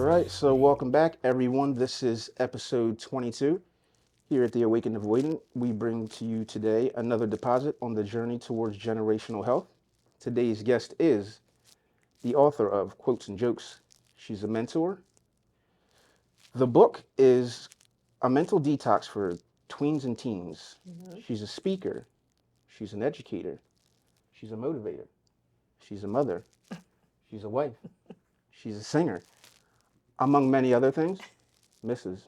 All right, so welcome back, everyone. This is episode 22. Here at the Awakened Avoidant, we bring to you today another deposit on the journey towards generational health. Today's guest is the author of Quotes and Jokes. She's a mentor. The book is A Mental Detox for Tweens and Teens. Mhm. She's a speaker. She's an educator. She's a motivator. She's a mother. She's a wife. She's a singer. Among many other things, Mrs.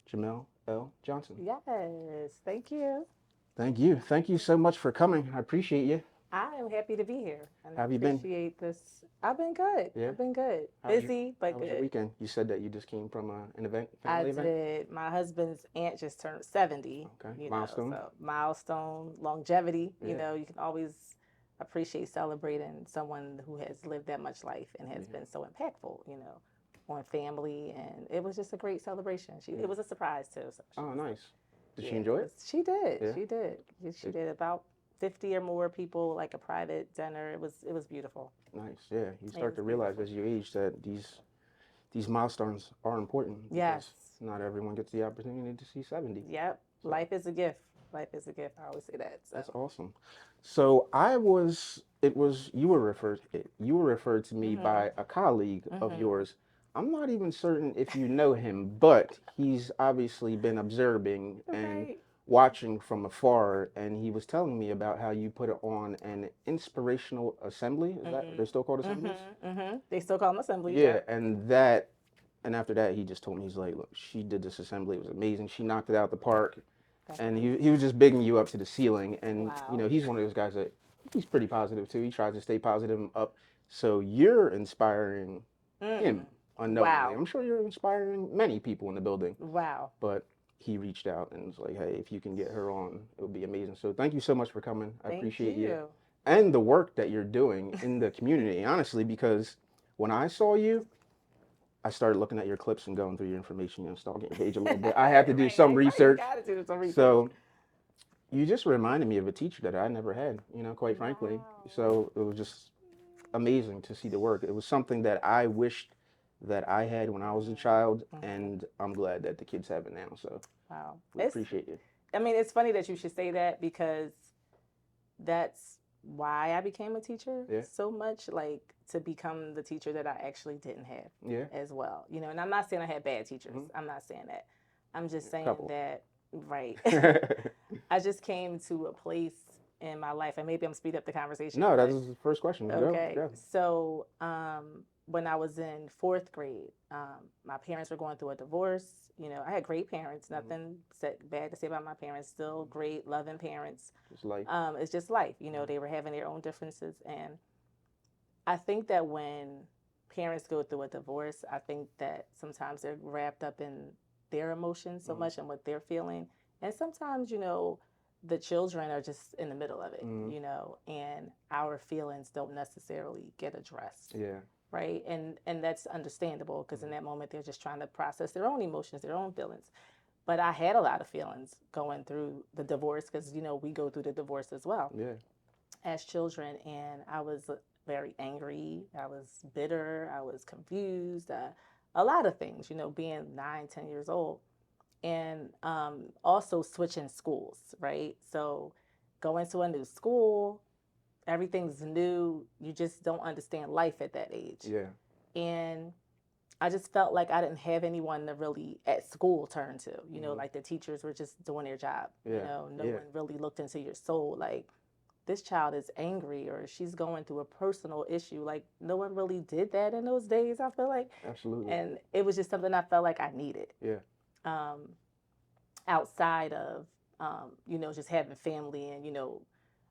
Jamel L. Johnson. Yes, thank you. Thank you. Thank you so much for coming. I appreciate you. I am happy to be here and How have you been? appreciate this. I've been good. Yeah. I've been good. How was your Busy, How but was your good. weekend? You said that you just came from an event, I family event. did. My husband's aunt just turned 70, Okay. Milestone. so milestone, longevity. Yeah. You can always appreciate celebrating someone who has lived that much life and has Yeah. been so impactful, on family. And it was just a great celebration. It was a surprise too. So Oh, nice. Did she yeah, enjoy it? she did. Yeah. She did. She It- did about 50 or more people, like a private dinner. It was beautiful. Nice. Yeah. You It start was to realize beautiful. as you age that these milestones are important Yes. because not everyone gets the opportunity to see 70. Yep. So Life is a gift. Life is a gift. I always say that. that's So. awesome. So I was, it was, you were referred to me Mhm. by a colleague of Mhm. yours. I'm not even certain if you know him, but he's obviously been observing and Right. watching from afar, and he was telling me about how you put on an inspirational assembly. Is that, are they Mhm. still called Mhm. assemblies? Mhm. They still call them assemblies. Yeah, Yep. and after that, he just told me, he's like, look, she did this assembly. It was amazing. She knocked it out the park, That's and nice. he was just bigging you up to the ceiling. And Wow. he's one of those guys that he's pretty positive too. He tries to stay positive and up. So you're inspiring him Mm. unknowingly. Wow. I'm sure you're inspiring many people in the building. Wow. But he reached out and was like, hey, if you can get her on, it would be amazing. So thank you so much for coming. I Thank appreciate you you. and the work that you're doing in the community. Honestly, because when I saw you, I started looking at your clips and going through your information and stalking your page a little bit. I had to do some Right. You research. gotta do some research. So you just reminded me of a teacher that I never had, quite frankly. Wow. So it was just amazing to see the work. It was something that I wished that I had when I was a child, Mhm. Mhm. and I'm glad that the kids have it now. So Wow. we appreciate you. I mean, it's funny that you should say that because that's why I became a teacher Yeah, so much, like to become the teacher that I actually didn't have yeah, as well. And I'm not saying I had bad teachers. hmm, I'm not saying that. I'm just a saying couple. that, right. I just came to a place in my life, and maybe I'm speed up the conversation, No, that but is the first question. Go, okay. go. So, when I was in fourth grade, my parents were going through a divorce. I had great parents, Hmm. nothing bad to say about my parents, still great, loving parents. Just life. It's just life. Hmm. They were having their own differences. And I think that when parents go through a divorce, I think that sometimes they're wrapped up in their emotions so Hmm. much and what they're feeling. And sometimes, the children are just in the middle of it, Hmm. and our feelings don't necessarily get addressed. Yeah. Right. And that's understandable because in Hmm. that moment they're just trying to process their own emotions, their own feelings. But I had a lot of feelings going through the divorce because, we go through the divorce as well Yeah. as children. And I was very angry. I was bitter. I was confused. A lot of things, being 9, 10 years old. And also switching schools, right? So going to a new school, everything's new. You just don't understand life at that age. Yeah. And I just felt like I didn't have anyone to really at school turn to. Hmm. Like the teachers were just doing their job. Yeah. No Yeah. one really looked into your soul. Like this child is angry or she's going through a personal issue. Like no one really did that in those days, I feel like. Absolutely. And it was just something I felt like I needed. Yeah. Um, outside of just having family and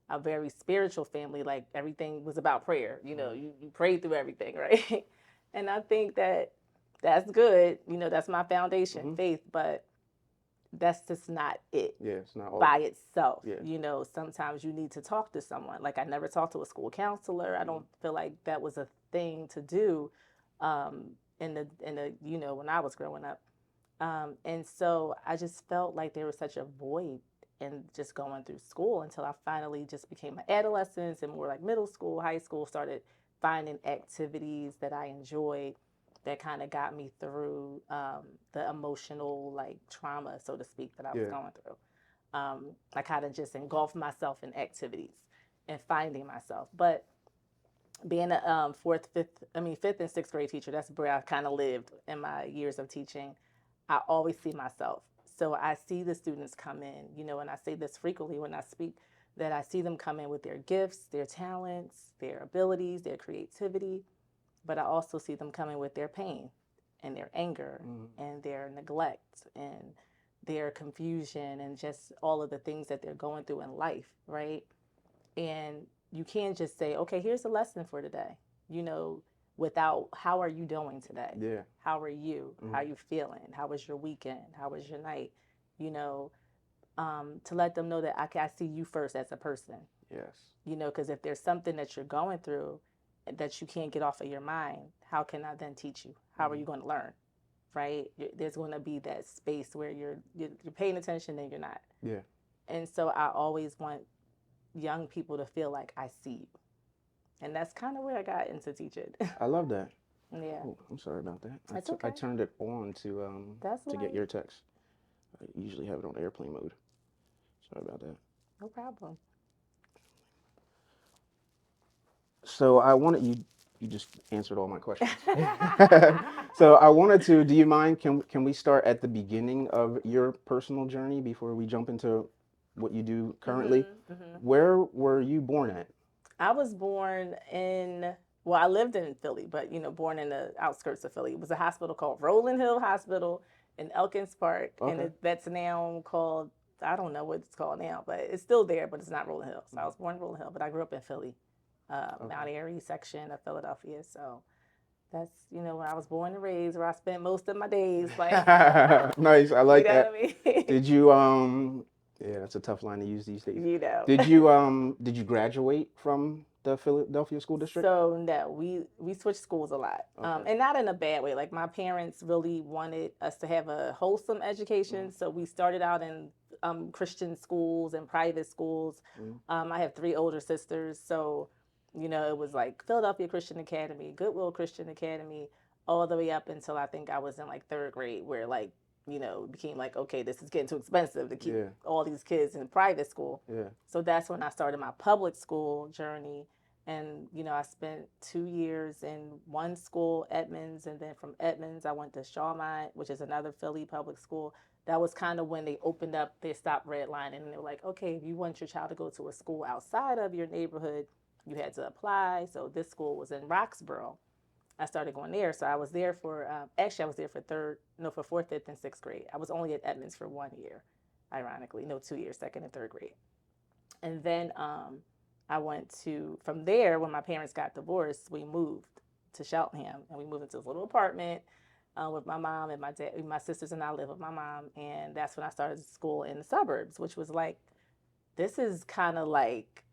a very spiritual family, like everything was about prayer. Hmm. You prayed through everything, right? And I think that that's good. That's my foundation, Hmm. faith, but that's just not it Yeah. It's not all. by itself. Yeah. Sometimes you need to talk to someone. Like I never talked to a school counselor. I Hmm. don't feel like that was a thing to do in the when I was growing up. And so I just felt like there was such a void in just going through school until I finally just became an adolescent and more like middle school, high school, started finding activities that I enjoyed that kind of got me through the emotional like trauma, so to speak, that I was Yeah. going through. I kind of just engulfed myself in activities and finding myself. But being a fifth and sixth grade teacher, that's where I kind of lived in my years of teaching. I always see myself. So I see the students come in, and I say this frequently when I speak, that I see them come in with their gifts, their talents, their abilities, their creativity, but I also see them coming with their pain and their anger and their neglect and their confusion and just all of the things that they're going through in life, right? And you can't just say, okay, here's a lesson for today, you know, without how are you doing today? Yeah. How are you? How are you feeling? How was your weekend? How was your night? You know, to let them know that I see you first as a person, Yes. because if there's something that you're going through that you can't get off of your mind, how can I then teach you? How are you going to learn? Right? There's going to be that space where you're paying attention and you're not. Yeah. And so I always want young people to feel like I see you. And that's kind of where I got into teaching. I love that. Yeah. Oh, I'm sorry about that. It's I okay. turned it on That's to get light. your text. I usually have it on airplane mode. Sorry about that. No problem. So I wanted you. You just answered all my questions. So I wanted to. Do you mind? Can we start at the beginning of your personal journey before we jump into what you do currently? Where were you born at? I was born well, I lived in Philly, but born in the outskirts of Philly. It was a hospital called Rolling Hill Hospital in Elkins Park, and Okay. that's now called, I don't know what it's called now, but it's still there, but it's not Rolling Hill. So I was born in Rolling Hill, but I grew up in Philly, Mount Okay. Airy section of Philadelphia. So that's where I was born and raised, where I spent most of my days. Like, Nice. I you like know what that. I mean? Did you Yeah, that's a tough line to use these days. you know. Did you graduate from the Philadelphia school district? So no, we switched schools a lot, Okay. and not in a bad way. Like my parents really wanted us to have a wholesome education, so we started out in Christian schools and private schools. I have three older sisters, so it was like Philadelphia Christian Academy, Goodwill Christian Academy, all the way up until I think I was in like third grade, where like it became like, okay, this is getting too expensive to keep Yeah. all these kids in private school. Yeah. So that's when I started my public school journey. And, I spent 2 years in one school, Edmonds, and then from Edmonds, I went to Shawmont, which is another Philly public school. That was kind of when they opened up, they stopped redlining, and they were like, okay, if you want your child to go to a school outside of your neighborhood, you had to apply. So this school was in Roxborough. I started going there. So I was there for, actually, I was there for for fourth, fifth, and sixth grade. I was only at Edmonds for 1 year, ironically. No, 2 years, second and third grade. And then I went from there, when my parents got divorced, we moved to Cheltenham, and we moved into this little apartment with my mom and my dad. My sisters and I live with my mom, and that's when I started school in the suburbs, which was like, this is kind of like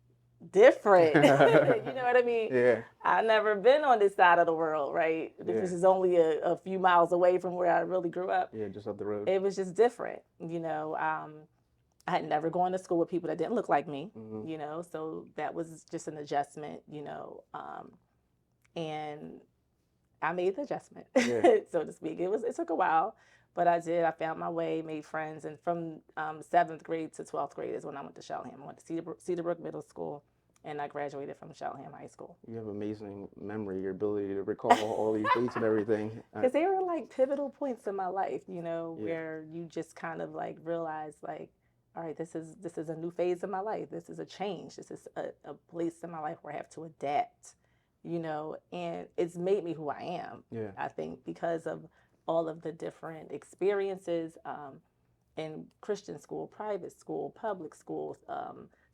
different. You know what I mean? Yeah. I never been on this side of the world, right? Yeah. This is only a few miles away from where I really grew up. Yeah, just up the road. It was just different, I had never gone to school with people that didn't look like me, so that was just an adjustment, and I made the adjustment, Yeah. so to speak. It took a while, but I did. I found my way, made friends, and from seventh grade to 12th grade is when I went to Cheltenham. I went to Cedarbrook Middle School, and I graduated from Cheltenham High School. You have amazing memory, your ability to recall all these dates and everything. Because they were like pivotal points in my life, Yeah. where you just kind of like realize like, all right, this is a new phase of my life. This is a change. This is a place in my life where I have to adapt, and it's made me who I am. Yeah. I think because of all of the different experiences in Christian school, private school, public schools,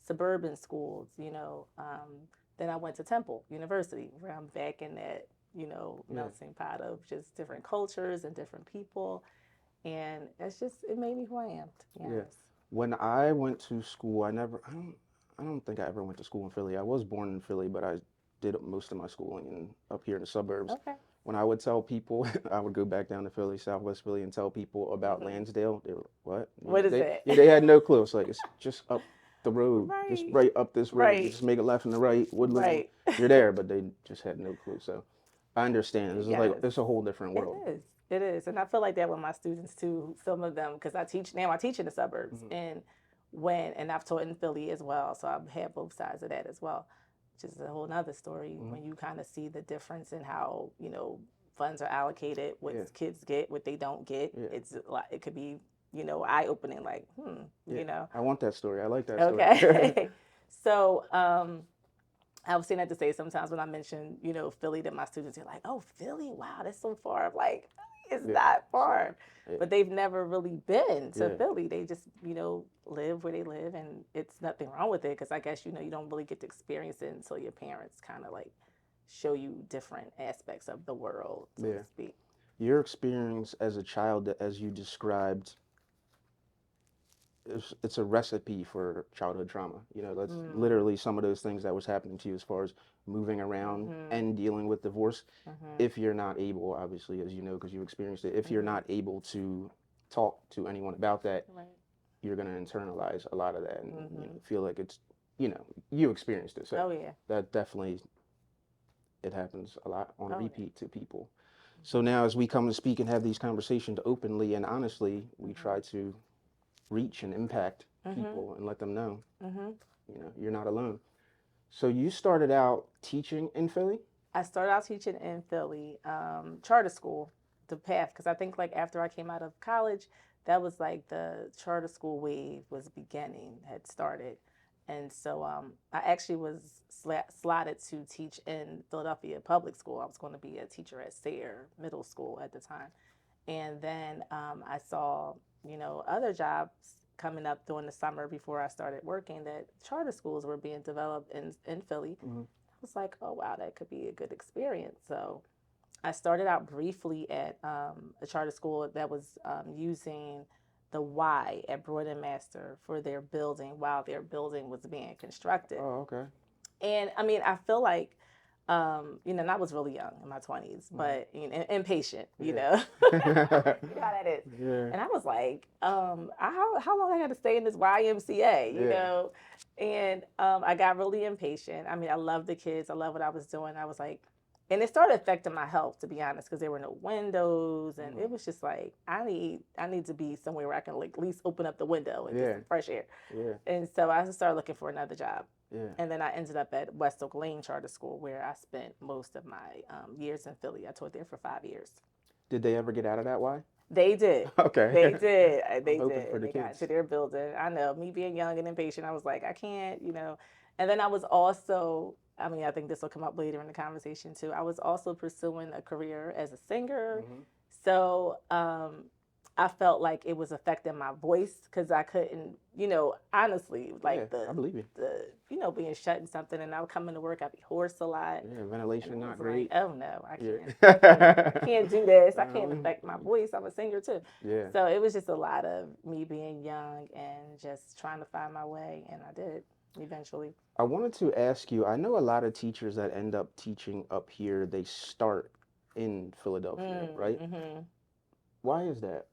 suburban schools, then I went to Temple University, where I'm back in that, melting pot of just different cultures and different people. And it made me who I am, to be Yeah. honest. When I went to school, I don't think I ever went to school in Philly. I was born in Philly, but I did most of my schooling up here in the suburbs. Okay. When I would tell people, I would go back down to Philly, Southwest Philly, and tell people about Lansdale. They were, what? What is that? Yeah, they had no clue. It's like, it's just up the road, just Right. right up this road. You Right. just make a left and a right, Woodland, Right. you're there. But they just had no clue. So I understand. This is like Yes, it's a whole different it world. is. It is. And I feel like that with my students too. Some of them, because I teach in the suburbs. Hmm. And I've taught in Philly as well. So I've had both sides of that as well, which is a whole nother story Hmm. when you kind of see the difference in how, funds are allocated, what Yeah, kids get, what they don't get. yeah, It's like, it could be, eye opening, like, yeah. I want that story. I like that story. Okay. So, I was saying that to say sometimes when I mention, Philly, that my students are like, oh, Philly, wow, that's so far. I'm like, it's Yeah, not it's far. not. Yeah, But they've never really been to yeah. Philly. They just, live where they live, and it's nothing wrong with it because I guess, you don't really get to experience it until your parents kind of like show you different aspects of the world, so to Yeah. speak. Your experience as a child, as you described, it's a recipe for childhood trauma. You know, that's Mm, literally some of those things that was happening to you as far as moving around mm-hmm, and dealing with divorce. mm-hmm, If you're not able, obviously, as you know, because you experienced it, if you're mm-hmm. not able to talk to anyone about that, Right. you're going to internalize a lot of that and Mm-hmm. feel like it's, you experienced it. So Oh, yeah. that definitely, it happens a lot on Oh, repeat to people. So yeah. now as we come to speak and have these conversations openly and honestly, we Mm-hmm. try to reach and impact Mm-hmm. people and let them know, Mm-hmm. you're not alone. So you started out teaching in Philly? I started out teaching in Philly, charter school, the path, because I think like after I came out of college, that was like the charter school wave was beginning, had started. And so I actually was slotted to teach in Philadelphia public school. I was going to be a teacher at Sayre Middle School at the time. And then I saw, other jobs coming up during the summer before I started working that charter schools were being developed in Philly. Hmm. I was like, oh, wow, that could be a good experience. So I started out briefly at a charter school that was using the Y at Broad and Master for their building while their building was being constructed. Oh, okay. And I mean, I feel like, and I was really young in my 20s, Hmm. but impatient, Yeah. you know how that is. Yeah. And I was like, how long I got to stay in this YMCA, Yeah. And I got really impatient. I mean, I love the kids. I love what I was doing. I was like, and it started affecting my health, to be honest, because there were no windows, and it Mm. was just like I need to be somewhere where I can like at least open up the window and get Yeah. some fresh air. Yeah. And so I started looking for another job. Yeah. And then I ended up at West Oak Lane Charter School, where I spent most of my years in Philly. I taught there for 5 years. Did they ever get out of that? Why? They did. Okay. They did. I'm They hoping did. for And the they got into kids. their building. I know, me being young and impatient, I was like, I can't. And then I was also, I mean, I think this will come up later in the conversation too. I was also pursuing a career as a singer. Hmm. So I felt like it was affecting my voice because I couldn't, honestly, Yeah, like I believe you. being shut in something, and I would come into work, I'd be hoarse a lot. Yeah, And ventilation I not was like, great. oh no, I Yeah. can't, I can't, I can't do this. I can't affect my voice. I'm a singer too. Yeah. So it was just a lot of me being young and just trying to find my way, and I did eventually. I wanted to ask you, I know a lot of teachers that end up teaching up here, they start in Philadelphia, right? Mm-hmm. Why is that?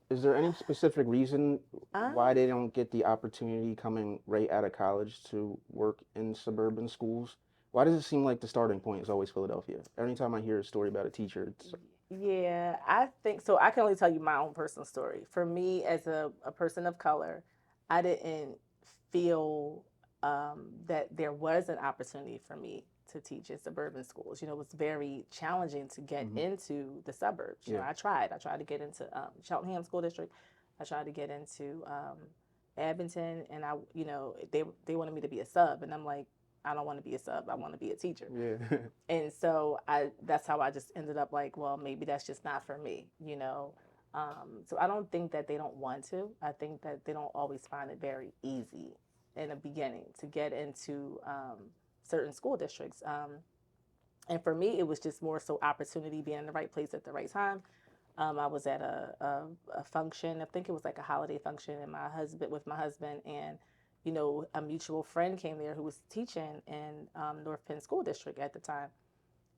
Is there any specific reason why Um, they don't get the opportunity coming right out of college to work in suburban schools? Why does it seem like the starting point is always Philadelphia? Anytime I hear a story about a teacher, it's Yeah, I think so. I can only tell you my own personal story. For me, as a person of color, I didn't feel that there was an opportunity for me to teach in suburban schools. It was very challenging to get hmm. into the suburbs. Yeah. I tried. I tried to get into Cheltenham School District. I tried to get into Abington, and they wanted me to be a sub, and I'm like, I don't want to be a sub. I want to be a teacher. Yeah. And so that's how I just ended up like, well, maybe that's just not for me. So I don't think that they don't want to. I think that they don't always find it very easy in the beginning to get into certain school districts. And for me, it was just more so opportunity, being in the right place at the right time. I was at a function. I think it was like a holiday function, and my husband, and a mutual friend came there who was teaching in North Penn School District at the time.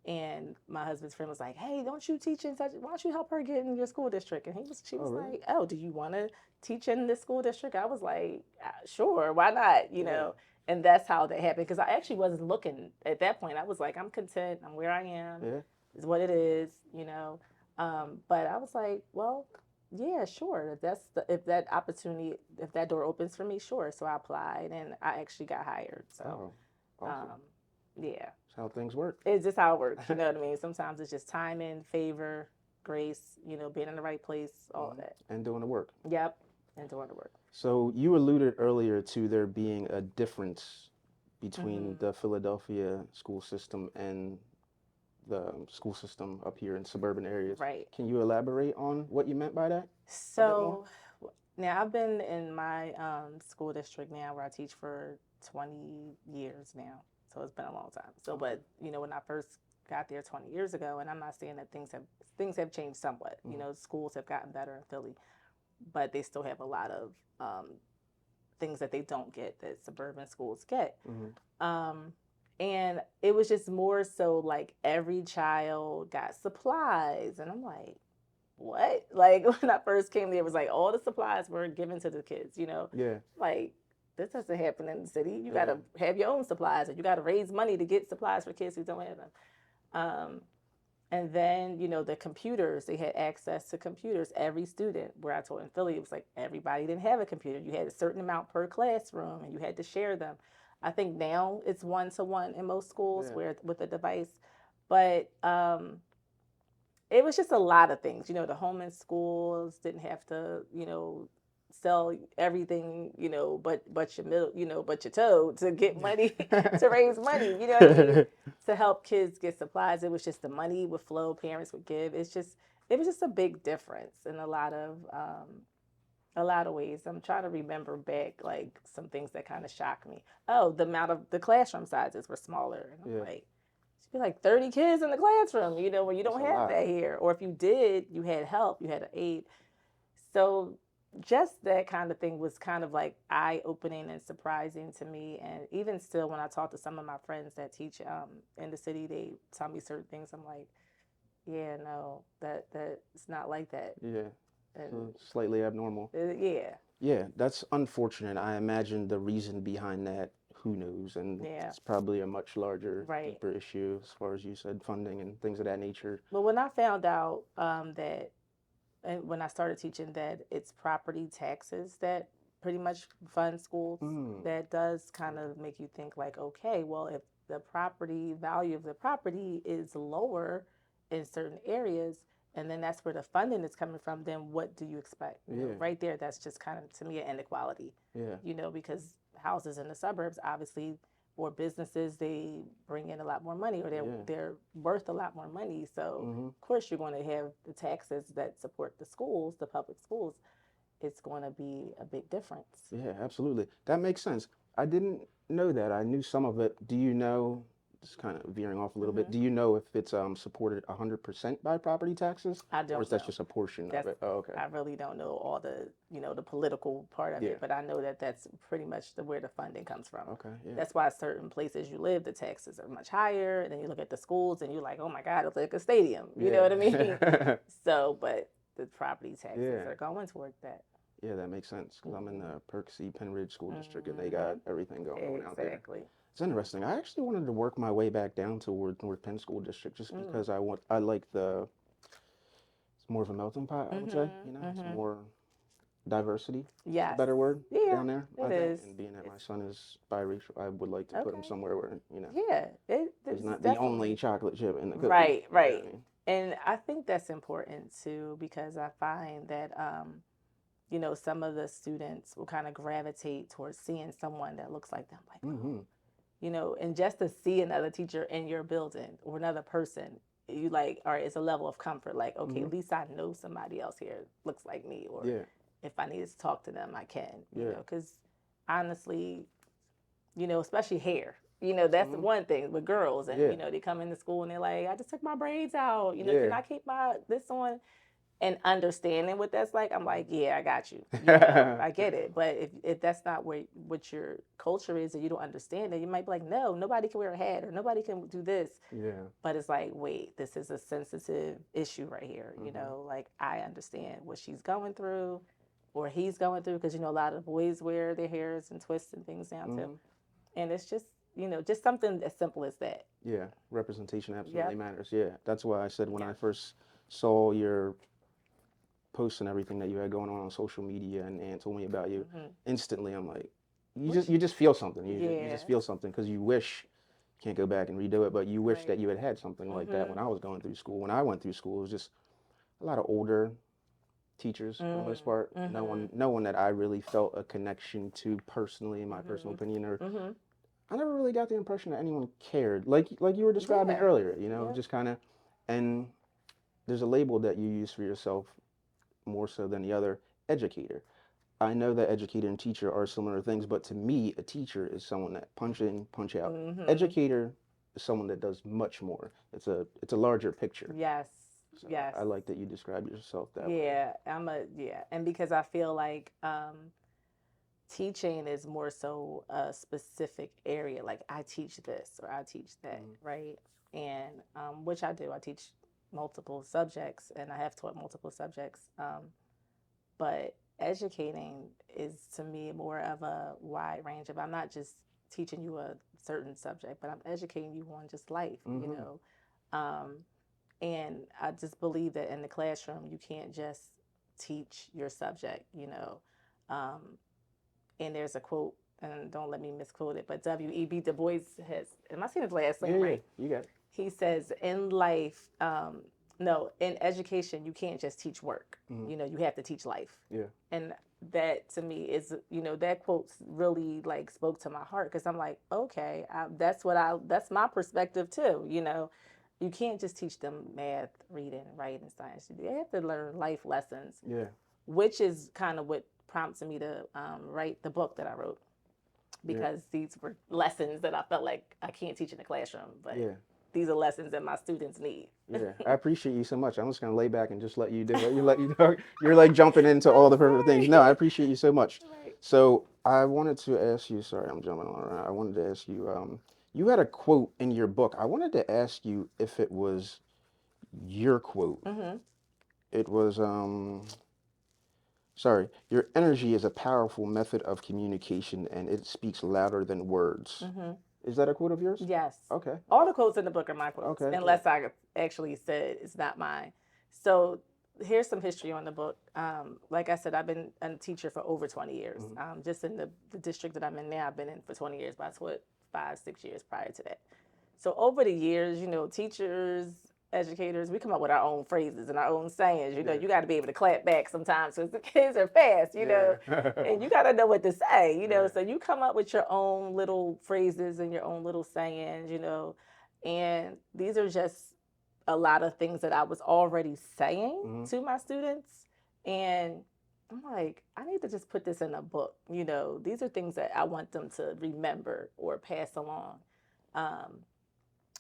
And my husband's friend was like, "Hey, don't you teach in such? Why don't you help her get in your school district?" And she Oh, was really? like, "Oh, do you want to teach in this school district?" I was like, "Sure, why not?" Yeah. And that's how that happened. Because I actually wasn't looking at that point. I was like, I'm content. I'm where I am. Yeah. Is what it is, you know. But I was like, well, yeah, sure. If that opportunity, if that door opens for me, sure. So I applied, and I actually got hired. So, Oh, awesome. um, yeah, That's how things work. it's just how it works. You know what I mean? Sometimes it's just timing, favor, grace. You know, being in the right place, all of that. And doing the work. Yep, and doing the work. So you alluded earlier to there being a difference between Mm-hmm. the Philadelphia school system and the school system up here in suburban areas. Right. Can you elaborate on what you meant by that a bit more? So now I've been in my school district now where I teach for 20 years now. So it's been a long time. So, Okay. but you know, when I first got there 20 years ago, and I'm not saying that things have changed somewhat. You know, schools have gotten better in Philly, but they still have a lot of things that they don't get that suburban schools get. Mm-hmm. Um, and it was just more so like every child got supplies, and I'm like, what? Like when I first came there, it was like all the supplies were given to the kids, you know? Yeah. Like, this doesn't happen in the city. You got Yeah. to have your own supplies, and you got to raise money to get supplies for kids who don't have them. Um, and then, you know, the computers, they had access to computers. Every student, where I taught in Philly, it was like everybody didn't have a computer. You had a certain amount per classroom, and you had to share them. I think now it's 1-to-1 in most schools Yeah. where with a device. But it was just a lot of things. You know, the home and schools didn't have to, you know, sell everything, you know, but your milk, you know, but your toe to get money to raise money. You know what I mean? To help kids get supplies. It was just the money would flow, parents would give. It was just a big difference in a lot of ways. I'm trying to remember back like some things that kind of shocked me. Oh, the amount of the classroom sizes were smaller. And I'm Yeah. like, be like 30 kids in the classroom, you know, when you That's don't a have lot. that here. Or if you did, you had help, you had an aid. So just that kind of thing was kind of like eye opening and surprising to me. And even still, when I talk to some of my friends that teach in the city, they tell me certain things. I'm like, yeah, no, that it's not like that. Yeah. And So slightly abnormal. yeah, Yeah, that's unfortunate. I imagine the reason behind that, who knows? And yeah, it's probably a much larger, right. deeper issue as far as you said, funding and things of that nature. But when I found out that and when I started teaching that it's property taxes that pretty much fund schools, Mm. that does kind of make you think like, okay, well, if the property value of the property is lower in certain areas, and then that's where the funding is coming from, then what do you expect? You know, Yeah. right there, that's just kind of to me an inequality. Yeah. You know, because houses in the suburbs, obviously, or businesses, they bring in a lot more money, or Yeah. they're worth a lot more money. So Mm-hmm. of course you're going to have the taxes that support the schools, the public schools. It's going to be a big difference. Yeah, absolutely. That makes sense. I didn't know that. I knew some of it. Do you know, just kind of veering off a little bit, Mm-hmm. do you know if it's supported 100% by property taxes I or is don't that know. just a portion of That's it? Oh, okay. I really don't know all the the political part of Yeah. it, but I know that that's pretty much where the funding comes from. Okay. Yeah. That's why certain places you live, the taxes are much higher. And then you look at the schools, and you're like, oh my God, it's like a stadium. You know what I mean? Yeah. So, but the property taxes Yeah. are going toward that. Yeah, that makes sense because I'm in the Percy Penridge School District and they got Mm-hmm. everything going on out there. Exactly. It's interesting. I actually wanted to work my way back down toward North Penn School District just Mm. because I like it's more of a melting pot, I would say. You know, Mm-hmm. it's Mm-hmm. more diversity is the Yes. better word Yeah, down there, I it think. is. And being that my It's son is biracial, I would like to put him okay. somewhere where, Yeah, he's it's not the only definitely chocolate chip in the cookie. right, You know what right. I mean? And I think that's important too because I find that some of the students will kind of gravitate towards seeing someone that looks like them, like, oh, Mm-hmm. and just to see another teacher in your building or another person, you like, all right, it's a level of comfort. Like, okay, Mm-hmm. at least I know somebody else here looks like me, or Yeah. if I needed to talk to them, I can, Yeah. because honestly, especially hair. That's Mm-hmm. one thing with girls, and Yeah. they come into school and they're like, I just took my braids out. Can Yeah. I keep my this on? And understanding what that's like, I'm like, yeah, I got you. Mm-hmm. I get it. But if that's not what your culture is, and you don't understand it, you might be like, no, nobody can wear a hat or nobody can do this. Yeah. But it's like, wait, this is a sensitive issue right here. Mm-hmm. Like I understand what she's going through, or he's going through, because a lot of boys wear their hairs and twists and things now too. Mm-hmm. And it's just, just something as simple as that. Yeah, representation absolutely Yep. matters. Yeah, that's why I said when I Yep. first saw your posts and everything that you had going on social media and told me about you, Hmm. instantly I'm like, Which, you just feel something. You just yeah. feel something because you wish can't go back and redo it, but you wish Right. that you had something like that when Hmm. I was going through school. When I went through school, it was just a lot of older teachers for the most Mm. part. Hmm. No one that I really felt a connection to personally, in my personal Hmm. opinion, or Hmm. I never really got the impression that anyone cared. Like you were describing Yeah. earlier, you know, Yep. just kind of. And there's a label that you use for yourself more so than the other, educator. I know that educator and teacher are similar things, but to me, a teacher is someone that punch in, punch out. Hmm. Educator is someone that does much more. It's a larger picture. Yes. So Yes. I like that you describe yourself that way. Yeah. And because I feel like teaching is more so a specific area. Like I teach this or I teach that, Mm-hmm. right? And which I do. I teach multiple subjects, and I have taught multiple subjects. But educating is to me more of a wide range of. I'm not just teaching you a certain subject, but I'm educating you on just life. Mm-hmm. Um, and I just believe that in the classroom you can't just teach your subject. Um, and there's a quote, and don't let me misquote it, but W.E.B. Du Bois has, am I saying his last Yeah, name yeah, right? you got it. He says, in life, no, in education, you can't just teach work. Mm-hmm. You have to teach life. Yeah, And that to me is, that quote really like spoke to my heart because I'm like, okay, that's my perspective too. You can't just teach them math, reading, writing, science. They have to learn life lessons, yeah, which is kind of what prompted me to write the book that I wrote yeah, because these were lessons that I felt like I can't teach in the classroom, but yeah. these are lessons that my students need. Yeah, I appreciate you so much. I'm just gonna lay back and just let you do it. You let you know you're like jumping into all I'm the perfect things. No, I sorry. appreciate you so much. Right. So I wanted to ask you. Sorry, I'm jumping all around. I wanted to ask you. You had a quote in your book. I wanted to ask you if it was your quote. Mm-hmm. It was sorry. Your energy is a powerful method of communication, and it speaks louder than words. Mm-hmm. Is that a quote of yours? Yes. Okay. All the quotes in the book are my quotes, Okay. Yeah. unless I actually said it's not mine. So here's some history on the book. Like I said, I've been a teacher for over 20 years. Hmm. Just in the district that I'm in now, I've been in for 20 years, but I taught 5, 6 years prior to that. So over the years, teachers, educators, we come up with our own phrases and our own sayings. Yeah. You got to be able to clap back sometimes because the kids are fast, Yeah. and you got to know what to say, Yeah. So you come up with your own little phrases and your own little sayings, and these are just a lot of things that I was already saying Hmm. to my students. And I'm like, I need to just put this in a book. These are things that I want them to remember or pass along. Um,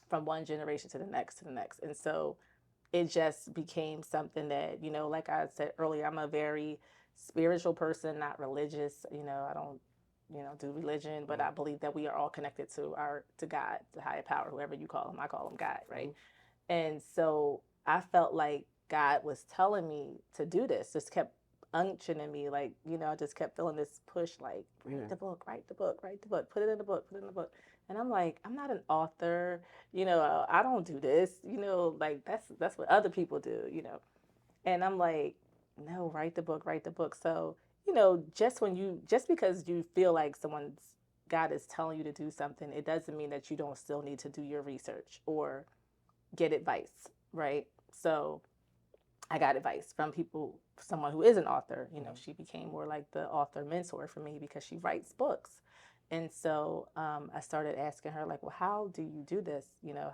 from one generation to the next to the next. And so it just became something that, like I said earlier, I'm a very spiritual person, not religious. I don't, do religion, but I believe that we are all connected to God, to higher power, whoever you call him. I call him God, right? Hmm. And so I felt like God was telling me to do this, just kept unctioning me. Like, I just kept feeling this push, like, Yeah. write the book, write the book, write the book, put it in the book, put it in the book. And I'm like, I'm not an author, I don't do this, like that's what other people do. And I'm like, no, write the book, write the book. So, just because you feel like God is telling you to do something, it doesn't mean that you don't still need to do your research or get advice, right? So I got advice from someone who is an author. She became more like the author mentor for me because she writes books. And so I started asking her, like, well, how do you do this?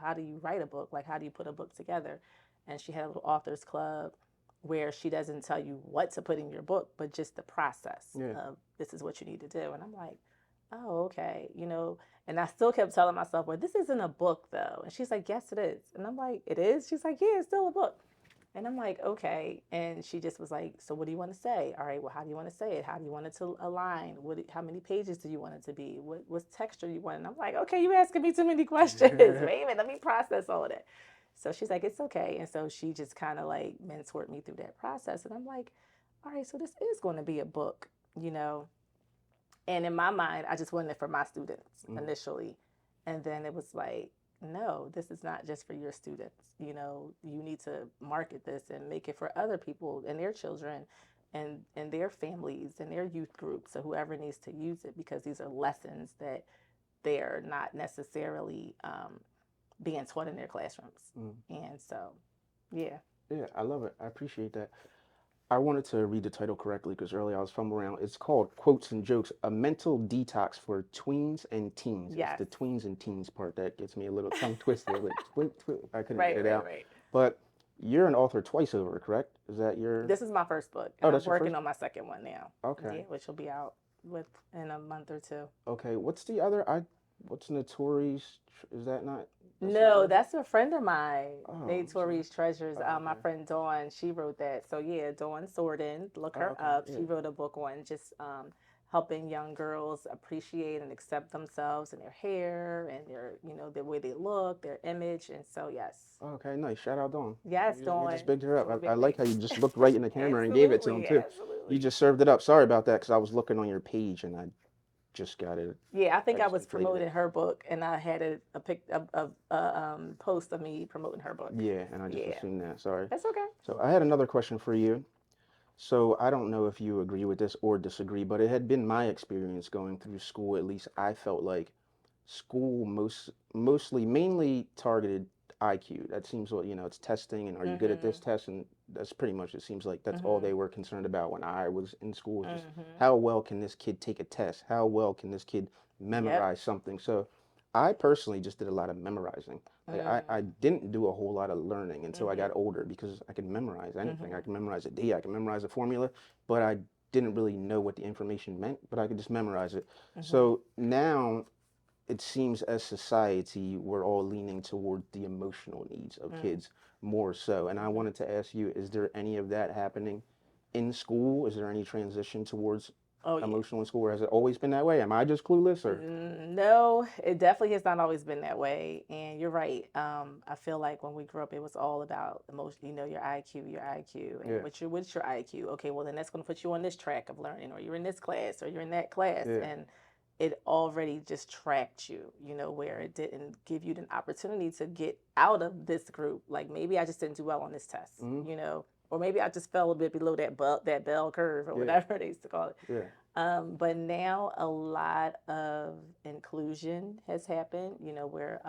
How do you write a book? Like, how do you put a book together? And she had a little authors club where she doesn't tell you what to put in your book, but just the process Yeah. of this is what you need to do. And I'm like, oh, okay, and I still kept telling myself, well, this isn't a book though. And she's like, yes, it is. And I'm like, it is? She's like, yeah, it's still a book. And I'm like, okay. And she just was like, so what do you want to say? All right, well, how do you want to say it? How do you want it to align? How many pages do you want it to be? What texture you want? And I'm like, okay, you asking me too many questions. Wait a minute, let me process all of that. So she's like, it's okay. And so she just kind of like mentored me through that process. And I'm like, all right, so this is going to be a book, you know? And in my mind, I just wanted it for my students Mm. initially. And then it was like, no, this is not just for your students. You know, you need to market this and make it for other people and their children and their families and their youth groups or whoever needs to use it, because these are lessons that they're not necessarily being taught in their classrooms. Mm. And so, yeah. Yeah, I love it. I appreciate that. I wanted to read the title correctly because earlier I was fumbling around. It's called Quotes and Jokes, a mental detox for tweens and teens. It's Yes. the tweens and teens part that gets me a little tongue twisted. Like, I couldn't get Right, it right, out. right. But you're an author twice over, correct? Is that your? This is my first book, and Oh, I'm that's your working first? on my second one now. Okay. Yeah, which will be out with in a month or two. Okay. What's the other? What's Notorious? Is that not? That's not No, your book? that's a friend of mine, Oh, I'm sorry. Natori's Treasures. Oh, My okay. friend Dawn, she wrote that. So yeah, Dawn Sorden, look Oh, her okay. up. Yeah. She wrote a book on just helping young girls appreciate and accept themselves and their hair and their, the way they look, their image. And so yes, Okay, nice. Shout out Dawn. yes, You Dawn, just bigged her up. I big like how you things. just looked right in the camera and gave it to him Absolutely, too. You absolutely. just served it up. Sorry about that because I was looking on your page and I just got it. Yeah, I I think I just was completed it. promoting her book, and I had a post of me promoting her book. Yeah, and I just Yeah, assumed that. Sorry. that's okay. So I had another question for you. So I don't know if you agree with this or disagree, but it had been my experience going through school. At least I felt like school mostly mainly targeted IQ. That seems what, it's testing and are you good at this Mhm. test? And that's pretty much, it seems like that's all Mhm. they were concerned about when I was in school, was just Mhm. how well can this kid take a test? How well can this kid Yep. memorize something? So I personally just did a lot of memorizing. Like I Mm. didn't do a whole lot of learning until I got Mhm. older because I could memorize anything. I Mhm. can memorize a date, I can memorize a formula, but I didn't really know what the information meant, but I could just memorize it. Mhm. So now it seems as society, we're all leaning toward the emotional needs of Mm. kids more so. And I Mhm. wanted to ask you, is there any of that happening in school? Is there any transition towards Oh yeah. emotional in school, or has it always been that way? Am I just clueless, or? No, it definitely has not always been that way. And you're right. I feel like when we grew up, it was all about emotion. Your IQ, and Yeah, what's your IQ? Okay, well then that's going to put you on this track of learning, or you're in this class, or you're in that class, yeah. and it already just tracked you. Where it didn't give you an opportunity to get out of this group. Like maybe I just didn't do well on this test. Hmm. Or maybe I just fell a bit below that bell curve or Yeah, whatever they used to call it. yeah. But now a lot of inclusion has happened, where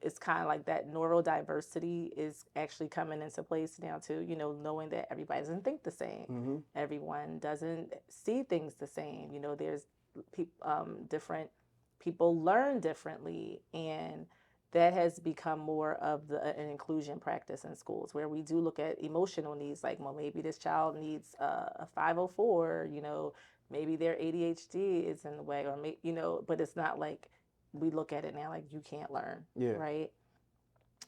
it's kind of like that neurodiversity is actually coming into place now too, knowing that everybody doesn't think the same. Hmm. Everyone doesn't see things the same. There's different people learn differently, and that has become more of an inclusion practice in schools, where we do look at emotional needs, like, well, maybe this child needs a 504, maybe their ADHD is in the way, or but it's not like we look at it now like you can't learn, Yeah, right?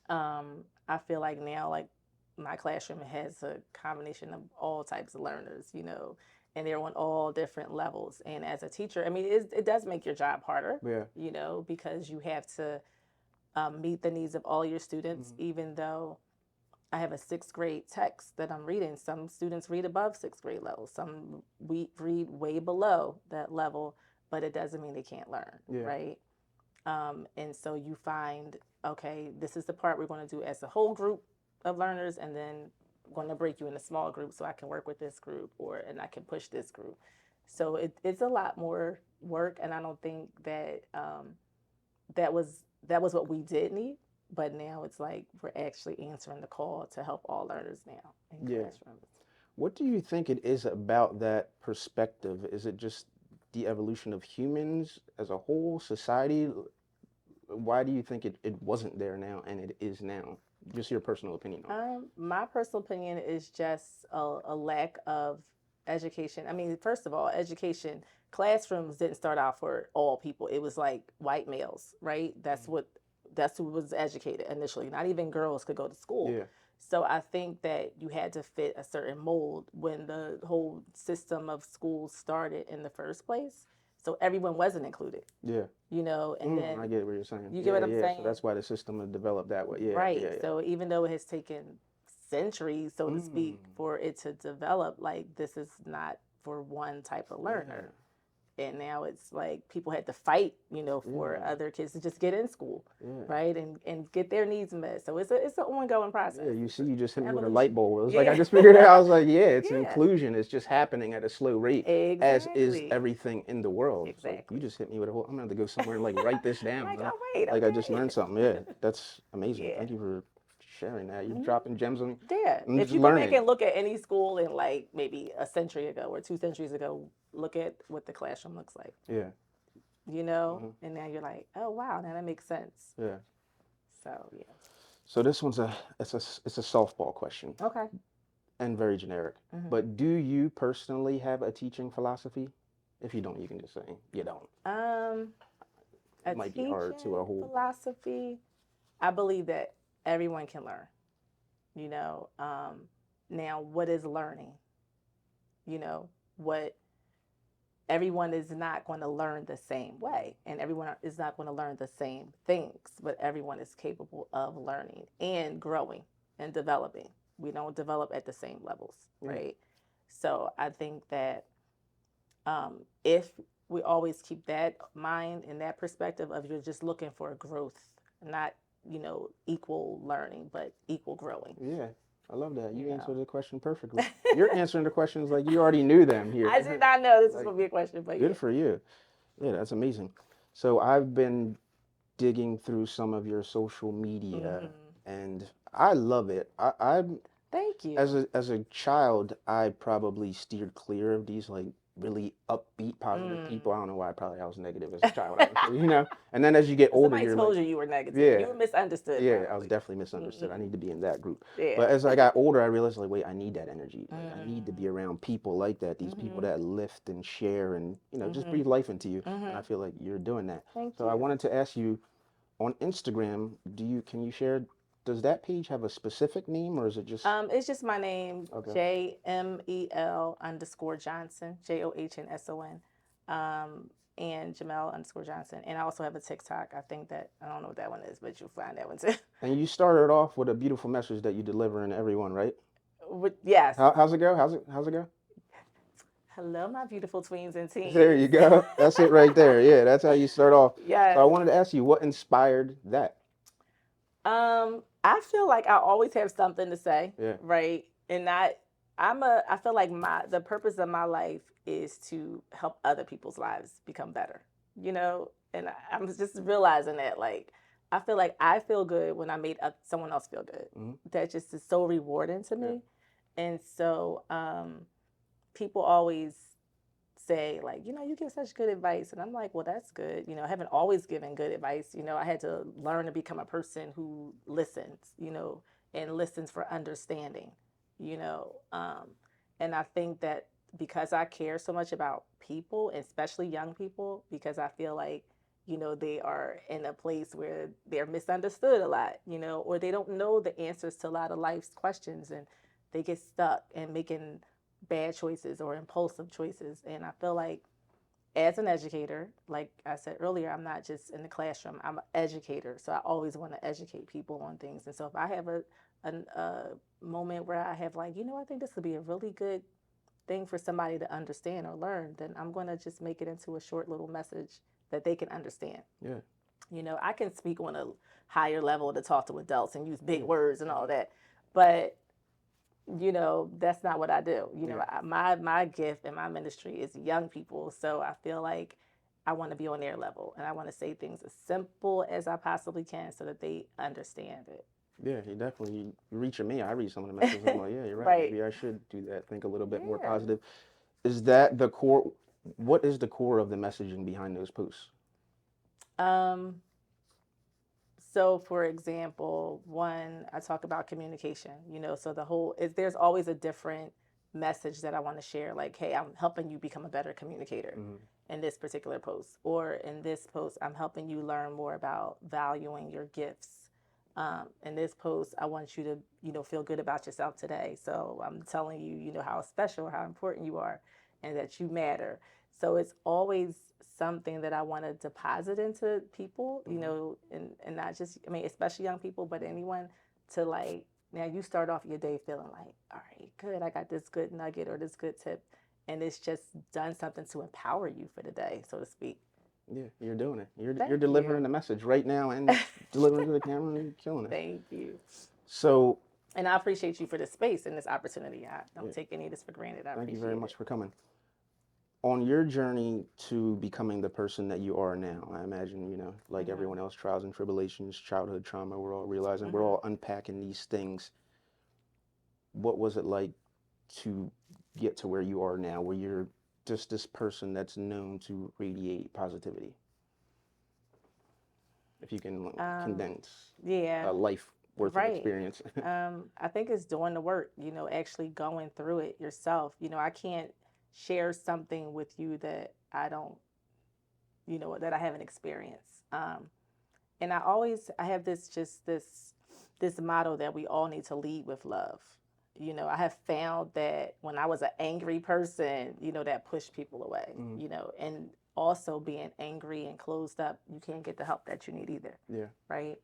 I feel like now, like, my classroom has a combination of all types of learners, and they're on all different levels. And as a teacher, I mean, it does make your job harder, yeah. because you have to meet the needs of all your students, Hmm. even though I have a sixth grade text that I'm reading. Some students read above sixth grade level, some we read way below that level, but it doesn't mean they can't learn, Yeah. right? And so you find, okay, this is the part we're going to do as a whole group of learners, and then I'm going to break you into small groups so I can work with this group, and I can push this group. So it's a lot more work, and I don't think that that was what we did need. But now it's like we're actually answering the call to help all learners now in Yeah. classrooms. What do you think it is about that perspective? Is it just the evolution of humans as a whole, society? Why do you think it wasn't there now and it is now? Just your personal opinion on it. My personal opinion is just a lack of education. I mean, first of all, education classrooms didn't start out for all people. It was like white males, right? That's who was educated initially. Not even girls could go to school. Yeah, So I think that you had to fit a certain mold when the whole system of schools started in the first place. So everyone wasn't included, yeah. and then I get what you're saying. you get Yeah, what I'm yeah. So saying? that's why the system has developed that way. Yeah, Right. yeah, yeah. So even though it has taken centuries, so to Mm, speak, for it to develop, like, this is not for one type of yeah. learner. And now it's like people had to fight, for Yeah. other kids to just get in school, Yeah. right, and get their needs met. So it's an ongoing Yeah, process. you It's see, an you just hit me with a light evolution. bulb. It was like I Yeah. just figured it out. I was like, yeah, it's Yeah. inclusion. It's just happening at a slow rate, as is Exactly. everything in the world. It's like you Exactly. just hit me with a whole. I'm gonna have to go somewhere and like write this I'm down. like, Huh? oh wait, Like I just learned okay. something. Yeah, that's amazing. Yeah. Thank you for sharing that. You're Mhm. dropping gems on me. Yeah. I'm If just you go back learning. and look at any school in like maybe a century ago or 2 centuries ago, look at what the classroom looks like, Yeah. and now you're like, oh wow, now that makes sense. Yeah. So yeah. So this one's it's a softball question Okay. and very generic. Hmm. But do you personally have a teaching philosophy? If you don't, you can just say you don't. Um, It a might be hard to teaching a whole. philosophy. I believe that everyone can learn. You know, um, Now what is learning? What everyone is not going to learn the same way, and everyone is not going to learn the same things, but everyone is capable of learning and growing and developing. We don't develop at the same levels, Yeah. right? So I think that if we always keep that mind and that perspective of you're just looking for growth, not equal learning, but equal growing. Yeah, I love that. You You know, answered the question perfectly. You're answering the questions like you already knew them I here. did not know this was Like, going to be a question, but yeah. good for you. Yeah, that's amazing. So I've been digging through some of your social media, Hmm. and I love it. I'm Thank you. as a child, I probably steered clear of these like really upbeat, positive people. I Mm. don't know why. Probably I was negative as a child, honestly, you know. And then as you get older, Somebody you're like, told you were negative. yeah, You were misunderstood, yeah, I was probably. definitely misunderstood. I Mm-mm. need to be in that group. Yeah. But as I got older, I realized like, wait, I need that energy. Like I need to be Mm. around people like that. These people Mhm. that lift and share and just Mhm. breathe life into you. And I Mhm. feel like you're doing that. Thank So I you. wanted to ask you on Instagram, can you share? Does that page have a specific name or is it just It's just my name, okay? JMEL_Johnson, JOHNSON, and Jamel_Johnson. And I also have a TikTok. I think that I don't know what that one is, but you'll find that one too. And you started off with a beautiful message that you deliver in everyone, right? Yes. How's it go? How's it go? Hello, my beautiful tweens and There you teens. go. That's it right there. Yeah, that's how you start off. So I Yes. wanted to ask you what inspired that. I feel like I always have something to say, Yeah. right? And I feel like the purpose of my life is to help other people's lives become better, And I'm just realizing that, like, I feel like I feel good when I made someone else feel good. Hmm. That just is so rewarding to Yeah. me. And so, people always say like, you give such good advice, and I'm like, well, that's good. I haven't always given good advice. I had to learn to become a person who listens, and listens for understanding, you know and I think that because I care so much about people, especially young people, because I feel like they are in a place where they're misunderstood a lot, or they don't know the answers to a lot of life's questions, and they get stuck and making bad choices or impulsive choices. And I feel like as an educator, like I said earlier, I'm not just in the classroom, I'm an educator. So I always want to educate people on things. And so if I have a moment where I have like, I think this would be a really good thing for somebody to understand or learn, then I'm going to just make it into a short little message that they can understand. Yeah. I can speak on a higher level to talk to adults and use big Yeah. words and all Hmm. that. But that's not what I do. Yeah. My gift and my ministry is young people. So I feel like I want to be on their level, and I want to say things as simple as I possibly can so that they understand Yeah, you definitely you reaching me. I read some of the messages. I'm like, yeah, you're right. right. Maybe I should do that. Think a little bit more Yeah. positive. Is that the core? What is the core of the messaging behind those posts? Um, So, for example, one, I talk about communication, so there's always a different message that I want to share. Like, hey, I'm helping you become a better communicator Hmm. in this particular post. Or in this post, I'm helping you learn more about valuing your gifts. In this post, I want you to, feel good about yourself today. So I'm telling you, how special, how important you are, and that you matter. So it's always something that I want to deposit into people, Hmm. and not just, I mean, especially young people, but anyone, to like, now you start off your day feeling like, all right, good, I got this good nugget or this good tip. and it's just done something to empower you for the day, so to speak. Yeah, you're doing it. You're Thank you. delivering the message right now and delivering to the camera and killing it. Thank you. So, And I appreciate you for this space and this opportunity. I don't yeah, take any of this for granted. I thank you very appreciate it. much for coming. On your journey to becoming the person that you are now, I imagine, like everyone else, trials and tribulations, childhood trauma, we're all realizing, we're all unpacking these things. What was it like to get to where you are now, where you're just this person that's known to radiate positivity? If you can condense Yeah, a life worth of right. experience. I think it's doing the work, actually going through it yourself. I can't share something with you that I don't, that I haven't experienced. And I have this motto that we all need to lead with love. I have found that when I was an angry person, that pushed people away, and also being angry and closed up, you can't get the help that you need either. Yeah. Right.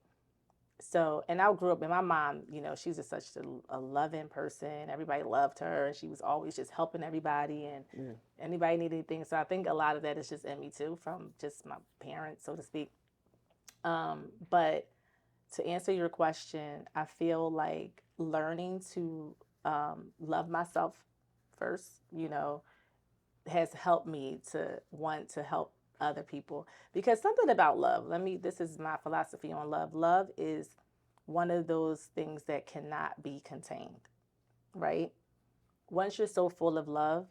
So, and I grew up, and my mom, she's just such a loving person. Everybody loved her, and she was always just helping everybody, and anybody needed anything. So I think a lot of that is just in me too, from just my parents, so to speak. But to answer your question, I feel like learning to love myself first, has helped me to want to help other people. Because something about love, this is my philosophy on love. Love is one of those things that cannot be contained, right? Once you're so full of love,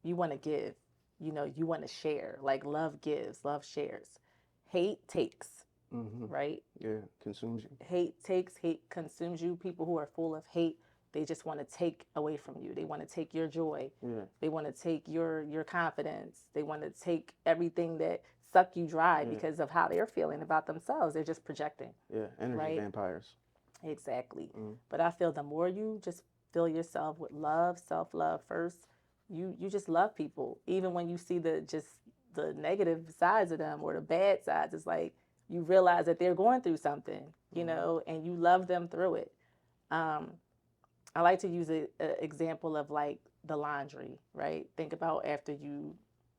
you want to give, you want to share. Like love gives, love shares. Hate takes, right? Yeah, consumes you. Hate takes, hate consumes you. People who are full of hate, they just want to take away from you. They want to take your joy. Yeah. They want to take your confidence. They want to take everything that suck you dry because of how they're feeling about themselves. They're just projecting. Yeah, energy right? vampires. Exactly. But I feel the more you just fill yourself with love, self-love first, you just love people. Even when you see the negative sides of them or the bad sides, it's like you realize that they're going through something, and you love them through it. Um, I like to use an example of like the laundry, right? Think about after you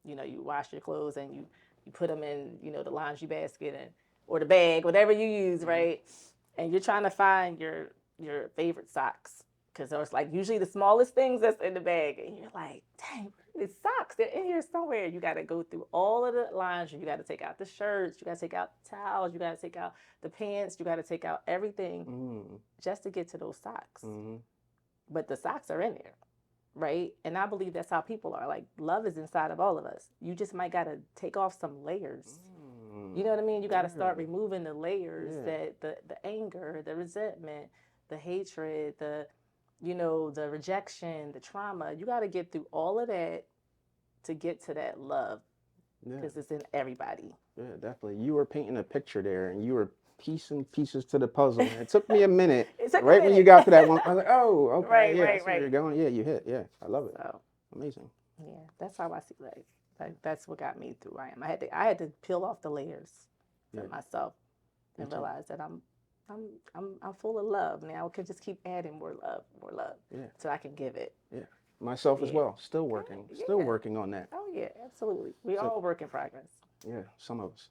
wash your clothes and you put them in, the laundry basket or the bag, whatever you use, right? And you're trying to find your favorite socks because there's like usually the smallest things that's in the bag, and you're like, dang, it's socks. They're in here somewhere. You got to go through all of the laundry. You got to take out the shirts. You got to take out the towels. You got to take out the pants. You got to take out everything just to get to those socks. But the socks are in there, right? And I believe that's how people are. Like love is inside of all of us. You just might got to take off some layers. You know what I mean? You got to start removing the layers that the anger, the resentment, the hatred, the rejection, the trauma. You got to get through all of that to get to that love because it's in everybody. Yeah, definitely. You were painting a picture there, and you were piecing pieces to the puzzle. And it took me a minute. It took a Right when you minute. got to that one, I was like, "Oh, okay, Right, yeah, I right, see where you're right. going. Yeah, you hit. Yeah, I love it. So Amazing." yeah, that's how I see life. Like that's what got me through where I am. I had to peel off the layers for myself and realize that I'm full of love. Now I can just keep adding more love, so I can give it. Yeah, myself as well. Still working. Still working on that. Oh yeah, absolutely. We all work in progress. Yeah, some of us.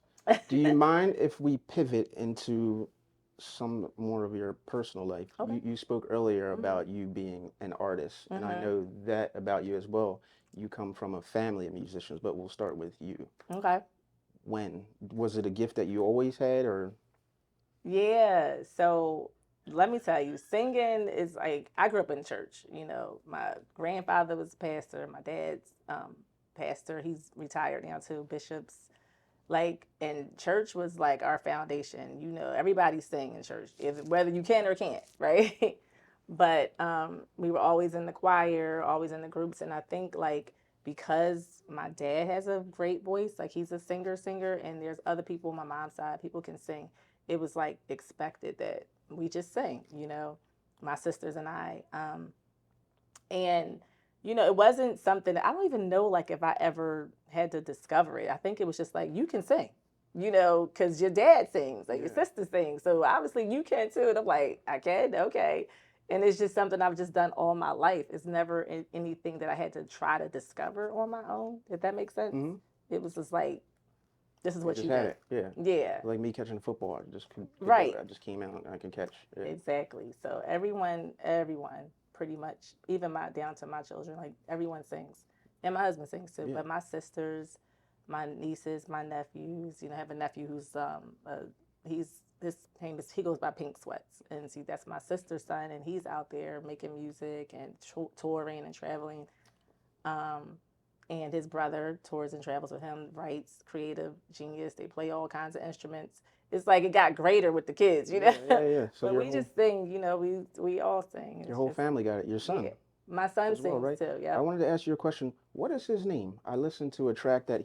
Do you mind if we pivot into some more of your personal life? Okay. You spoke earlier about you being an artist, and I know that about you as well. You come from a family of musicians, but we'll start with you. Okay. When? Was it a gift that you always had, or? Yeah. So let me tell you, singing is like I grew up in church. My grandfather was a pastor. My dad's pastor. He's retired now too. Bishops. Like, and church was like our foundation. Everybody sang in church, whether you can or can't, right? But we were always in the choir, always in the groups, and I think like because my dad has a great voice, like he's a singer, and there's other people on my mom's side, people can sing. It was like expected that we just sing, my sisters and I. And it wasn't something that I don't even know like if I ever had to discover it. I think it was just like you can sing, because your dad sings, like your sister sings, so obviously you can too. And I'm like, I can, okay. And it's just something I've just done all my life. It's never anything that I had to try to discover on my own, if that makes sense. Mm-hmm. It was just like, this is I what just you had do. it. Yeah. Yeah, Like me catching football, I just could do it. right. I just came out and I could catch. Yeah. Exactly. So everyone pretty much, even my down to my children, like everyone sings. And my husband sings too. Yeah. But my sisters, my nieces, my nephews, I have a nephew who's he's his name is he goes by Pink Sweats. And see that's my sister's son and he's out there making music and touring and traveling. Um, and his brother tours and travels with him, writes, creative genius. They play all kinds of instruments. It's like it got greater with the kids, Yeah. Yeah. Yeah. So but your we whole just sing, we all sing. your It's whole just family got it. Your yeah. son My son as well, sings right? too. I Yep. wanted to ask you a question. What is his name? I listened to a track that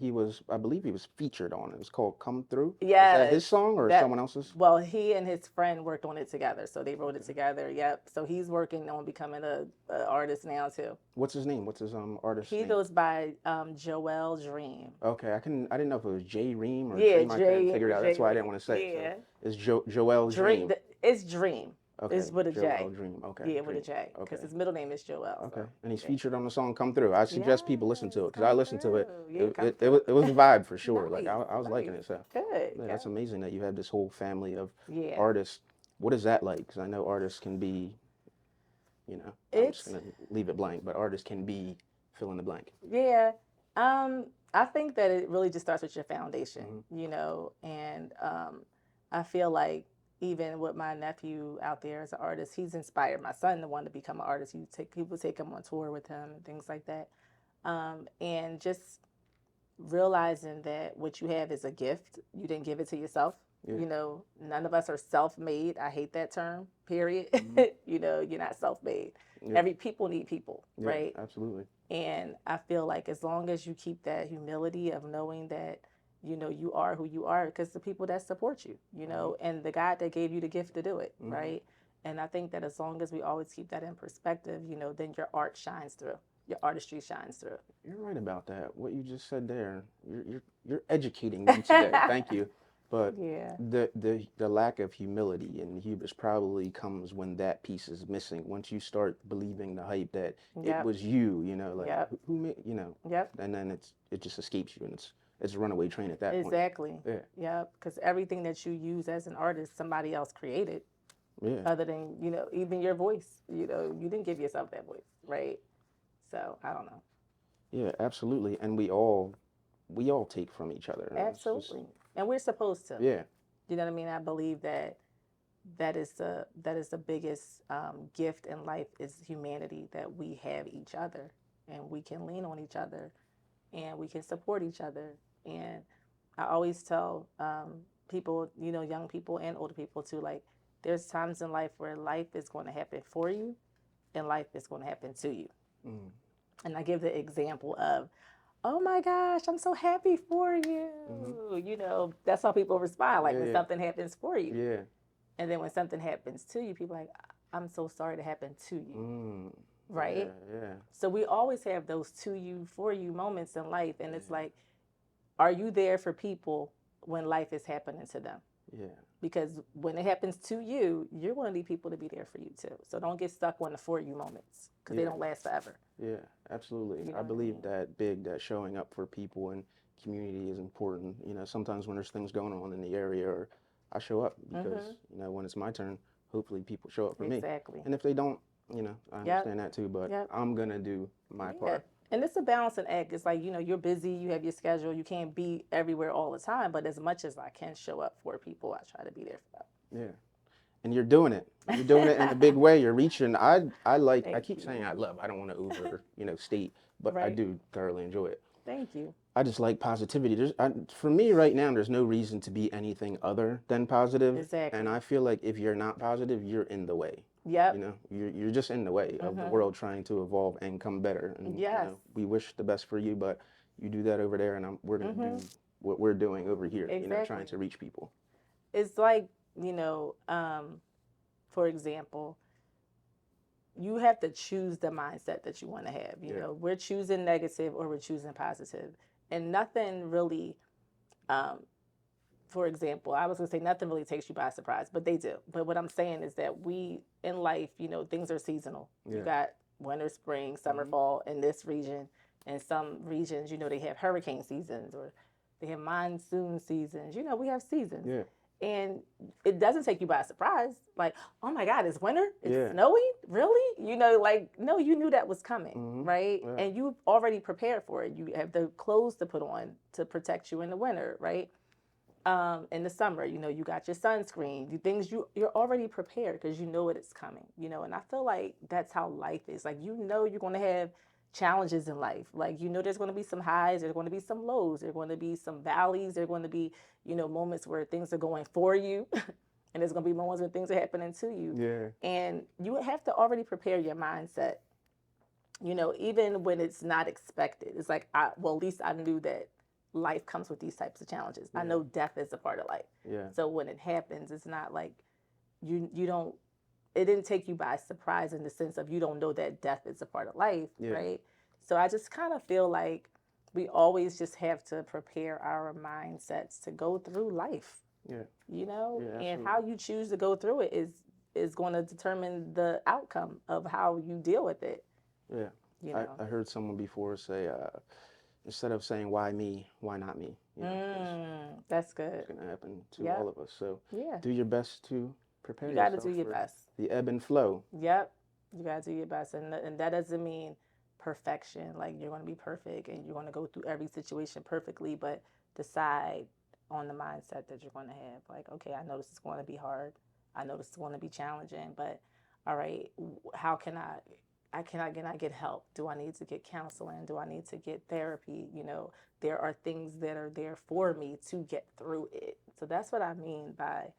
I believe he was featured on. It was called "Come Through." Is that Yes. his song or That someone else's? well, he and his friend worked on it together, so they wrote it Okay. together. Yep. So he's working on becoming a artist now too. What's his name? What's his artist's He name? goes by Joel Dream. Okay, I didn't know if it was J Ream or Yeah, Dream. I couldn't figure it out. That's why I didn't Ray. want to say it. So Yeah. it's Joel Dream. Dream. It's Dream. Okay, It's with a Joel J. Dream. Okay, Yeah, with a Dream. J. Because Okay, his middle name is Joel. okay. So And he's yeah. featured on the song "Come Through." I suggest people listen to Yes, it because I come listened to it. through. Yeah, come It was through. a vibe for sure. Like Nice, I was liking nice. it. So Good, yeah, that's good. amazing that you have this whole family of Yeah. artists. What is that like? Because I know artists can be, I'm just It's gonna leave it blank, but artists can be fill in the blank. yeah. I think that it really just starts with your foundation, Hmm. and I feel like even with my nephew out there as an artist, he's inspired my son to want to become an artist. He would take him on tour with him and things like that. And just realizing that what you have is a gift. You didn't give it to yourself. Yeah. None of us are self-made. I hate that term, period. Hmm. You're not self-made. Yeah. Every people need people, Yeah. right? Absolutely. And I feel like as long as you keep that humility of knowing that, you are who you are because the people that support you, Hmm. and the God that gave you the gift to do it, Hmm. right? And I think that as long as we always keep that in perspective, then your art shines through. Your artistry shines through. You're right about that. What you just said there, you're educating me today. Thank you. But Yeah. the lack of humility and hubris probably comes when that piece is missing. Once you start believing the hype that it Yep. was you, like Yep. who made, Yep. and then it just escapes you and it's a runaway train at that point. Exactly. Yeah. Yep. Because everything that you use as an artist, somebody else created, Yeah. other than, even your voice. You didn't give yourself that voice, right? So I don't know. Yeah, absolutely. And we all take from each other. It's just Absolutely. And we're supposed to. yeah. You know what I mean? I believe that that is the biggest gift in life is humanity, that we have each other and we can lean on each other and we can support each other. And I always tell people, young people and older people too, like there's times in life where life is going to happen for you and life is going to happen to you. Mm. And I give the example of, oh my gosh, I'm so happy for you. Hmm. That's how people respond, like Yeah, when yeah. something happens for you. Yeah. And then when something happens to you, people are like, I'm so sorry to happen to you. Mm. Yeah, Right? yeah. So we always have those to you, for you moments in life. And it's Yeah. like, are you there for people when life is happening to them? Yeah. Because when it happens to you, you're going to need people to be there for you too. So don't get stuck on the for you moments because they Yeah. don't last forever. Yeah, absolutely. You know I what I believe mean? that showing up for people and community is important. Sometimes when there's things going on in the area, or I show up because, when it's my turn, hopefully people show up for me. Exactly. And if they don't, I Yep. understand that too, but Yep. I'm gonna do my Yeah. part. And it's a balancing act. It's like, you're busy, you have your schedule, you can't be everywhere all the time. But as much as I can show up for people, I try to be there for Yeah. And you're doing it. You're doing it in a big way. You're reaching. I Thank keep you. saying I love. I don't want to over, state, but I Right. do thoroughly enjoy it. Thank you. I just like positivity. For me right now, there's no reason to be anything other than positive. And Exactly. I feel like if you're not positive, you're in the way. Yep. You're just in the way of the world trying to evolve and come better. And Yes. we wish the best for you, but you do that over there, and we're gonna do what we're doing over here. Trying Exactly. to reach people. It's like, for example, you have to choose the mindset that you want to have. Yeah. We're choosing negative or we're choosing positive, and nothing really for example, I was going to say nothing really takes you by surprise, but they do. But what I'm saying is that we, in life, things are seasonal. Yeah. You got winter, spring, summer, fall in this region. In some regions, they have hurricane seasons or they have monsoon seasons. We have seasons. Yeah. And it doesn't take you by surprise. Like, oh my God, it's winter? It's snowing? Really? No, you knew that was coming, right? Yeah. And you've already prepared for it. You have the clothes to put on to protect you in the winter, right? In the summer, you got your sunscreen, you're already prepared because you know it's coming, and I feel like that's how life is. Like, you're going to have challenges in life. Like, there's going to be some highs, there's going to be some lows, there's going to be some valleys, there's going to be, moments where things are going for you. And there's going to be moments when things are happening to you. Yeah. And you have to already prepare your mindset, even when it's not expected. It's like, at least I knew that life comes with these types of challenges. Yeah. I know death is a part of life. Yeah. So when it happens, it's not like you don't, it didn't take you by surprise in the sense of you don't know that death is a part of life, right? So I just kind of feel like we always just have to prepare our mindsets to go through life. Yeah. And how you choose to go through it is going to determine the outcome of how you deal with it. Yeah. I heard someone before say, instead of saying why me, why not me? That's good. It's going to happen to all of us. So do your best to prepare yourself. You got to do your best. The ebb and flow. Yep. You got to do your best. And that doesn't mean perfection. Like, you're going to be perfect and you're going to go through every situation perfectly, but decide on the mindset that you're going to have. Like, okay, I know this is going to be hard. I know this is going to be challenging, but all right, how can I get help? Do I need to get counseling? Do I need to get therapy? There are things that are there for me to get through it. So that's what I mean by,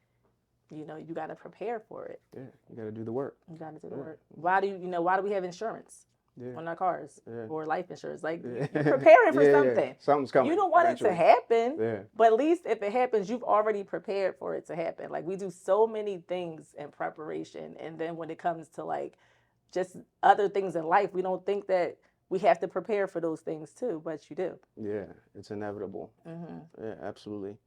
you got to prepare for it. Yeah, you got to do the work. You got to do the work. Why do we have insurance on our cars or life insurance? Like, you're preparing for something. Yeah. Something's coming. You don't want it to happen, but at least if it happens, you've already prepared for it to happen. Like, we do so many things in preparation, and then when it comes to like just other things in life, we don't think that we have to prepare for those things too, but you do. Yeah, it's inevitable. Yeah, absolutely.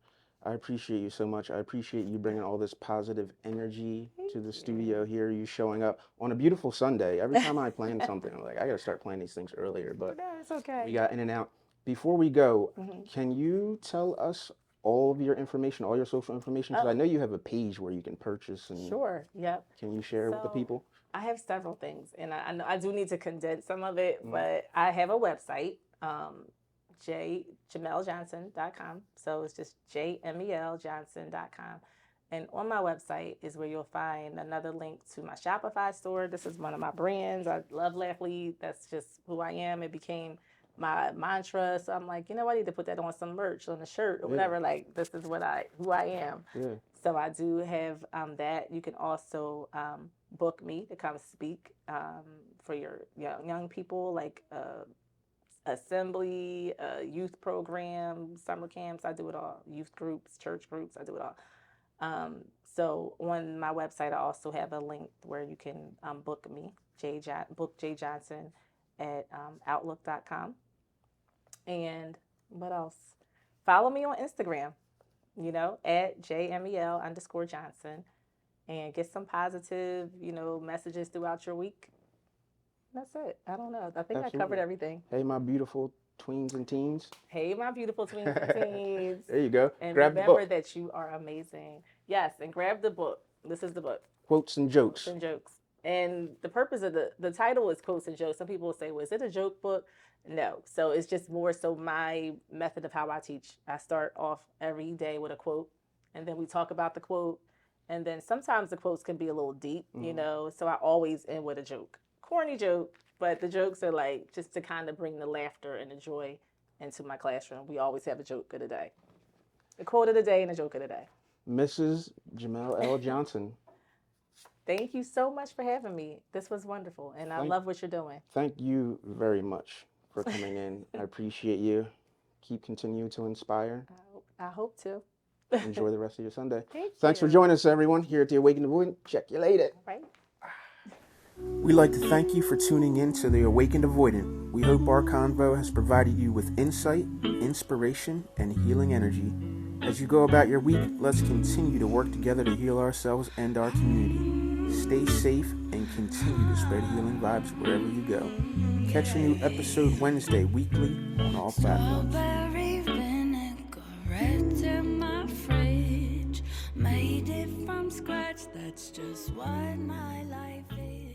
I appreciate you so much. I appreciate you bringing all this positive energy to the studio here, you showing up on a beautiful Sunday. Every time I plan something, I'm like, I got to start planning these things earlier, but no, it's okay. We got in and out. Before we go, can you tell us all of your information, all your social information? Because I know you have a page where you can purchase. And Sure, yep. Can you share with the people? I have several things, and I know I do need to condense some of it, but I have a website, jameljohnson.com. So it's just jmeljohnson.com. And on my website is where you'll find another link to my Shopify store. This is one of my brands. I love Laugh Lead. That's just who I am. It became my mantra. So I'm like, I need to put that on some merch, on a shirt or whatever. Like, this is who I am. Yeah. So I do have that. You can also book me to come speak for your young people, like assembly, youth program, summer camps. I do it all. Youth groups, church groups. I do it all. So on my website, I also have a link where you can book me, book J Johnson at outlook.com. And what else? Follow me on Instagram, at JMEL_Johnson, and get some positive, messages throughout your week. That's it. I don't know. I think Absolutely. I covered everything. Hey, my beautiful tweens and teens. Hey, my beautiful tweens and teens. There you go. And grab remember the book. That you are amazing. Yes, and grab the book. This is the book. Quotes and Jokes. Quotes and Jokes. And the purpose of the title is Quotes and Jokes. Some people will say, well, is it a joke book? No. So it's just more so my method of how I teach. I start off every day with a quote, and then we talk about the quote. And then sometimes the quotes can be a little deep, so I always end with a joke. Corny joke, but the jokes are like just to kind of bring the laughter and the joy into my classroom. We always have a joke of the day. The quote of the day and a joke of the day. Mrs. Jamel L. Johnson. Thank you so much for having me. This was wonderful, and I love what you're doing. Thank you very much for coming in. I appreciate you. Continue to inspire. I hope to. Enjoy the rest of your Sunday. Thanks for joining us, everyone, here at the Awakened Avoidant. Check you later. Right. We'd like to thank you for tuning in to the Awakened Avoidant. We hope our convo has provided you with insight, inspiration, and healing energy. As you go about your week, let's continue to work together to heal ourselves and our community. Stay safe and continue to spread healing vibes wherever you go. Catch a new episode Wednesday weekly on all platforms. Strawberry vinaigrette in my fridge. Made it from scratch, that's just what my life is.